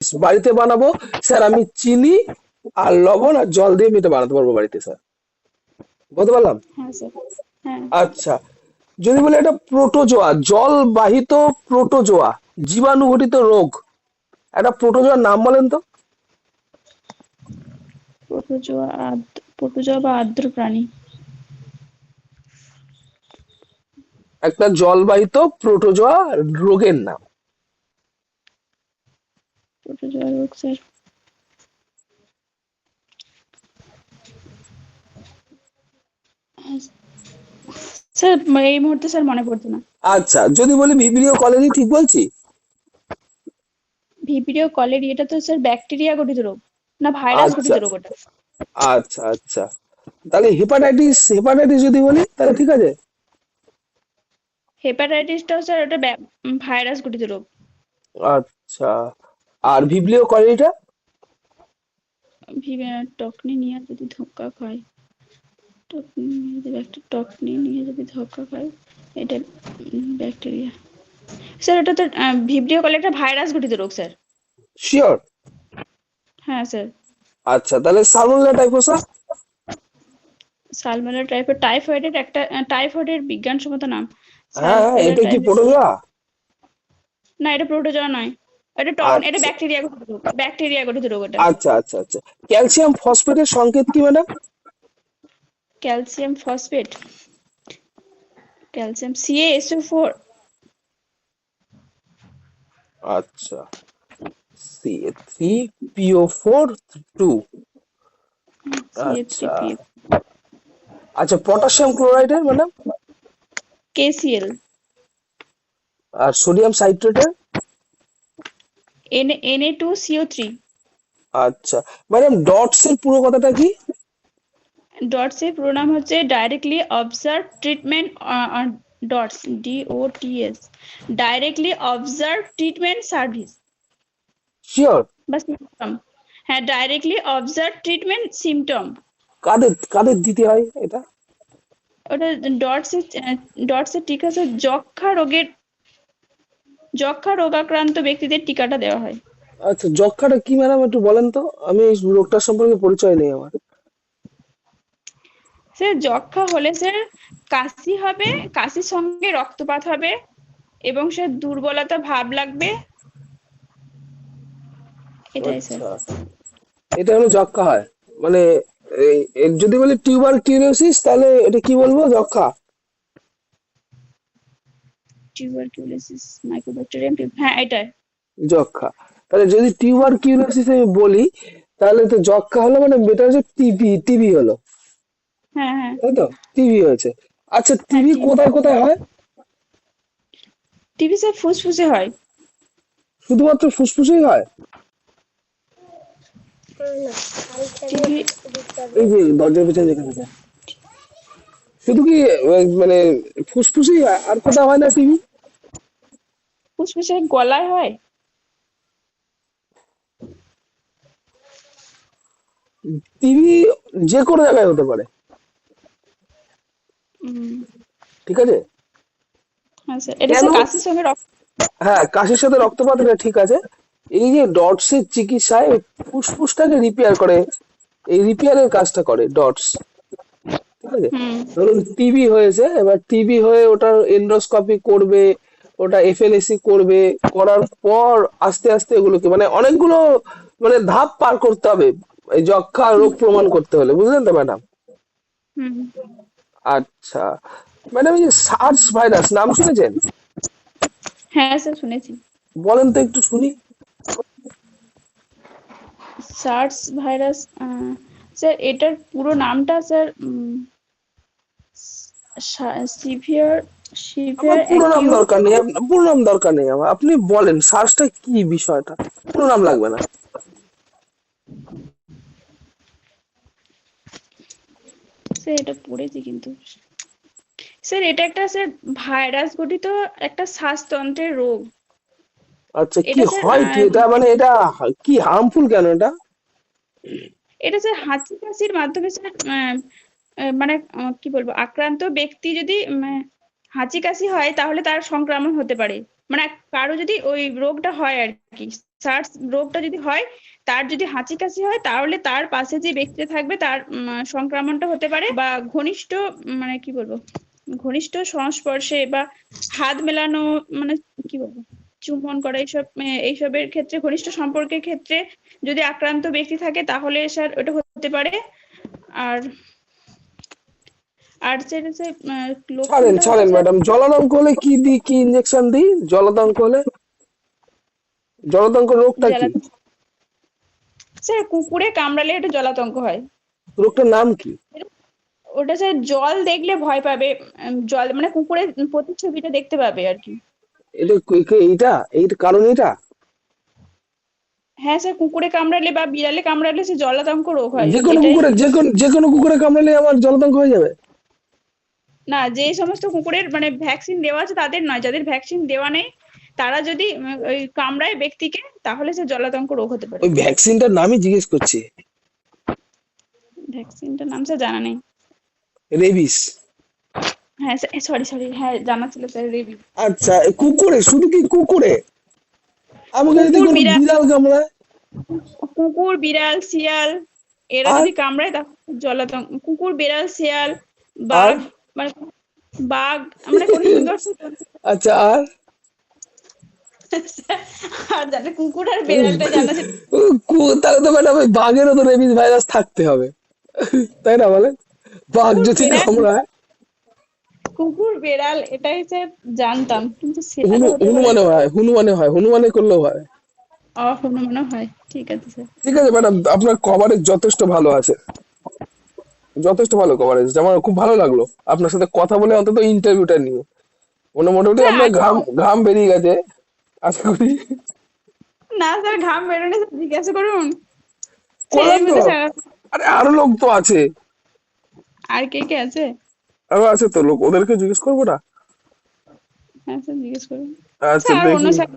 বাড়িতে বানাবো স্যার, আমি চিনি আর লবণ আর জল দিয়ে আমি এটা বানাতে পারবো বাড়িতে স্যার। বলতে পারলাম? হ্যাঁ স্যার। হ্যাঁ। আচ্ছা, যদি বলি এটা প্রোটোজোয়া, জল বাহিত প্রোটোজোয়া, জীবাণু ঘটিত রোগ, একটা প্রোটোজোয়ার নাম বলেন তো। প্রোটোজোয়া বা আর্দ্র প্রাণী। একটা জলবাহিত প্রোটোজোয়া রোগের নাম। প্রোটোজোয়া রোগ স্যার। স্যার এই মুহূর্তে স্যার মনে পড়ছে না। আচ্ছা, যদি বলি ভিব্রিও কলোনি, ঠিক বলছি? ভিব্রিও কলেরি, এটা তো স্যার ব্যাকটেরিয়া গঠিত রোগ, না ভাইরাস আচ্ছা গঠিত রোগ ওটা? আচ্ছা আচ্ছা, তাহলে হেপাটাইটিস, হেপাটাইটিস যদি বলি তাহলে ঠিক আছে? হেপাটাইটিসটাও স্যার ওটা ভাইরাস গঠিত রোগ। আচ্ছা, আর ভিব্রিও কলোনিটা? টকনি নিয়ে যদি ধোকা খায়, টকনি নিয়ে যদি ধোকা খায়, এটা ব্যাকটেরিয়া। স্যার ওটা তো ভিব্রিও কলেরি একটা ভাইরাস গঠিত রোগ স্যার। শিওর? হ্যাঁ স্যার। আচ্ছা, তাহলে সালমোনেলা টাইফোসা? সালমোনেলা টাইফয়েডের বিজ্ঞানসম্মত নাম হ্যাঁ হ্যাঁ, সালমোনেলা এটা কি টাইফয়েড। প্রোটোজোয়া? না, এটা প্রোটোজোয়া নয়, এটা আচ্ছা ব্যাকটেরিয়া গঠিত রোগ, ব্যাকটেরিয়া গঠিত রোগ এটা। আচ্ছা আচ্ছা আচ্ছা, ক্যালসিয়াম ফসফেটের সংকেত কি madam? Calcium phosphate, calcium CaSO4। আচ্ছা, Ca3PO4 2। আচ্ছা CA3PF। আচ্ছা, পটাশিয়াম ক্লোরাইডের ম্যাডাম? KCl। আর সোডিয়াম সাইট্রেটের? Na2CO3। আচ্ছা ম্যাডাম, ডটস এর পুরো কথাটা কি? ডটস এর পুরো নাম হচ্ছে directly observe treatment, dots DOTS, directly observe treatment service sure? বা সিমটম। হ্যাঁ, ডাইরেক্টলি অবজার্ভ ট্রিটমেন্ট সিমটম। কাদের কাদের দিতে হয় এটা? ওটা ডটস এর টিকা হচ্ছে যক্ষা রোগাক্রান্ত ব্যক্তিদের টিকাটা দেওয়া হয়। আচ্ছা, যক্ষ্মাটা কি ম্যাডাম একটু বলেন তো, আমি এই রোগটার সম্পর্কে পরিচয় নেই আমার। স্যার যক্ষা হলে স্যার কাশি হবে, কাশির সঙ্গে রক্তপাত হবে, এবং স্যার দুর্বলতা ভাব লাগবে, এটাই স্যার। আচ্ছা, এটা হলো যক্ষ্মা হয় মানে, যদি বলি টিউবার কিউরিওসিস তাহলে এটা কি বলবো, যক্ষ্মা? টিউবারকিউলোসিস মাইকোব্যাকটেরিয়াম, হ্যাঁ এটাই। যক্ষ্মা। তাহলে যদি টিউবার কিউরিওসিস আমি বলি, তাহলে তো যক্ষ্মা হলো মানে এটা হচ্ছে টিবি, টিবি হলো, হ্যাঁ হ্যাঁ। তাই তো? টিবি হয়েছে। আচ্ছা, হ্যাঁ টিবি টিবি। কোথায় কোথায় হয়? টিবি স্যার ফুসফুসে হয়। শুধুমাত্র ফুসফুসেই হয়? টিবি এই যে দরজার পেছনে যেখানে আছে। শুধু কি মানে ফুসফুসেই হয়, আর কোথাও হয় না টিবি? ফুসফুসে গলায় হয়। টিবি যে কোনো জায়গায় হতে পারে, উম, ঠিক আছে? হ্যাঁ স্যার, এটা কেন? স্যার কাশির সঙ্গে হ্যাঁ, কাশির সাথে রক্তপাত, এটা ঠিক আছে। এই যে ডটসের চিকিৎসায় ওই ফুসফুসটাকে রিপেয়ার করে, এই রিপেয়ারের কাজটা করে ডটস, ঠিক আছে? হুম। ধরুন টিবি হয়েছে, এবার টিবি হয়ে ওটার এন্ডোস্কপি করবে, ওটা এফএলএসি করবে, করার পর আস্তে আস্তে এগুলোকে মানে অনেকগুলো মানে ধাপ পার করতে হবে এই যক্ষ্মা রোগ প্রমাণ করতে হলে, বুঝলেন তো ম্যাডাম? হুম। আচ্ছা ম্যাডাম, এই যে সার্স ভাইরাস নাম শুনেছেন? হ্যাঁ স্যার শুনেছি। বলেন তো একটু শুনি। সার্স ভাইরাস, স্যার এটার পুরো নামটা স্যার সিভিয়ার আমার সিভিয়ার পুরো নাম অ্যাকিউট। দরকার নেই, আপনার পুরো নাম দরকার নেই আমার, আপনি বলেন সার্সটা কি বিষয়টা, পুরো নাম লাগবে না। স্যার এটা পড়েছি কিন্তু। স্যার এটা একটা স্যার ভাইরাস ঘটিত একটা শ্বাসতন্ত্রের রোগ। আচ্ছা, কি এটা স্যার হয় কি এটা, মানে এটা কি হার্মফুল কেন এটা? এটা স্যার হাঁচি কাশির মাধ্যমে স্যার মানে কি বলবো, আক্রান্ত ব্যক্তি যদি হাঁচি কাশি হয় তাহলে তার সংক্রমণ হতে পারে, মানে কারো যদি ওই রোগটা হয় আর কি, সার্স রোগটা যদি হয়, তার যদি হাঁচি কাশি হয়, তাহলে তার পাশে যে ব্যক্তিটা থাকবে তার সংক্রমণটা হতে পারে, বা ঘনিষ্ঠ মানে কি বলবো, ঘনিষ্ঠ সংস্পর্শে বা হাত মেলানো, মানে কি বলবো, চুম্বন করা, এইসবের ক্ষেত্রে, ঘনিষ্ঠ সম্পর্কের ক্ষেত্রে যদি আক্রান্ত ব্যক্তি থাকে তাহলে স্যার ওটা হতে পারে। আর আর যেটা যে ছাড়েন লক্ষণটা হচ্ছে ছাড়েন স্যার, ম্যাডাম, জলাতঙ্ক হলে কি দিই, কি ইঞ্জেকশন দিই জলাতঙ্ক হলে? জলাতঙ্ক রোগটা কি? জ্বালাতঙ্ক, স্যার কুকুরে কামড়ালে এটা জলাতঙ্ক হয়। রোগটার নাম কি? ওটা স্যার জল দেখলে ভয় পাবে, জল মানে কুকুরের প্রতিচ্ছবিটা দেখতে পাবে আর কি। এটা এইটা এইটা কারণ এটা? হ্যাঁ স্যার, কুকুরে কামড়ালে বা বিড়ালে কামড়ালে সে জলাতঙ্ক রোগ হয়, যে কোনো এটাই। কুকুরে, যে কোনো কুকুরে কামড়ালে আমার জলাতঙ্ক হয়ে যাবে? না, যে সমস্ত কুকুরের মানে ভ্যাকসিন দেওয়া আছে তাদের নয়, যাদের ভ্যাকসিন দেওয়া নেই তারা যদি ওই কামড়ায় ব্যক্তিকে, তাহলে সে জলাতঙ্ক রোগ হতে পারে। ওই ভ্যাকসিনটার নামই জিজ্ঞেস করছি। ভ্যাকসিনটার নাম স্যার জানা নেই। রেবিস? হ্যাঁ সরি সরি, হ্যাঁ জানা ছিল স্যার, রেবি। আচ্ছা, কুকুরে, শুধু কি কুকুরে? আমাকে যদি কুকুর কোনো বিড়াল, বিড়াল কামড়ায়? কুকুর বিড়াল শিয়াল এরা আর যদি কামড়ায় তাহলে জলাতঙ্ক, কুকুর বিড়াল শিয়াল আর বাঘ, মানে বাঘ, মানে কোন হিংস্র জন্তু। আচ্ছা, আর আর জানে কুকুর আর বিড়ালটা জানা ছিল। তাহলে তো ম্যাডাম ওই বাঘেরও তো রেবিস ভাইরাস থাকতে হবে, তাই না বলেন? বাঘ কুকুর যদি বেড়াল, কামড়ায়। কুকুর বেড়াল এটাই স্যার জানতাম, কিন্তু সেটারও হতে পারে। হনুমানে হয়, হনুমানে হয়, হনুমানে করলেও হয়। হনুমানও হয়, ঠিক আছে স্যার। ঠিক আছে ম্যাডাম, আপনার কভারেজ যথেষ্ট ভালো আছে, যথেষ্ট ভালো কভারেজ, আমার খুব ভালো লাগলো আপনার সাথে কথা বলে, অন্তত ইন্টারভিউটা নিয়ে। মোটামুটি স্যার আপনার আরো, ঘাম ঘাম বেরিয়ে গেছে আশা করি। না স্যার ঘাম বেরোনে স্যার জিজ্ঞাসা করুন, সেই করলাম তো। মতো স্যার। আরে আরো লোক তো আছে, আর কে কে আছে? আরো আছে তো লোক, ওদেরকে জিজ্ঞেস করবো না? হ্যাঁ স্যার জিজ্ঞেস করুন। আচ্ছা স্যার আর অন্য দেখি। স্যার,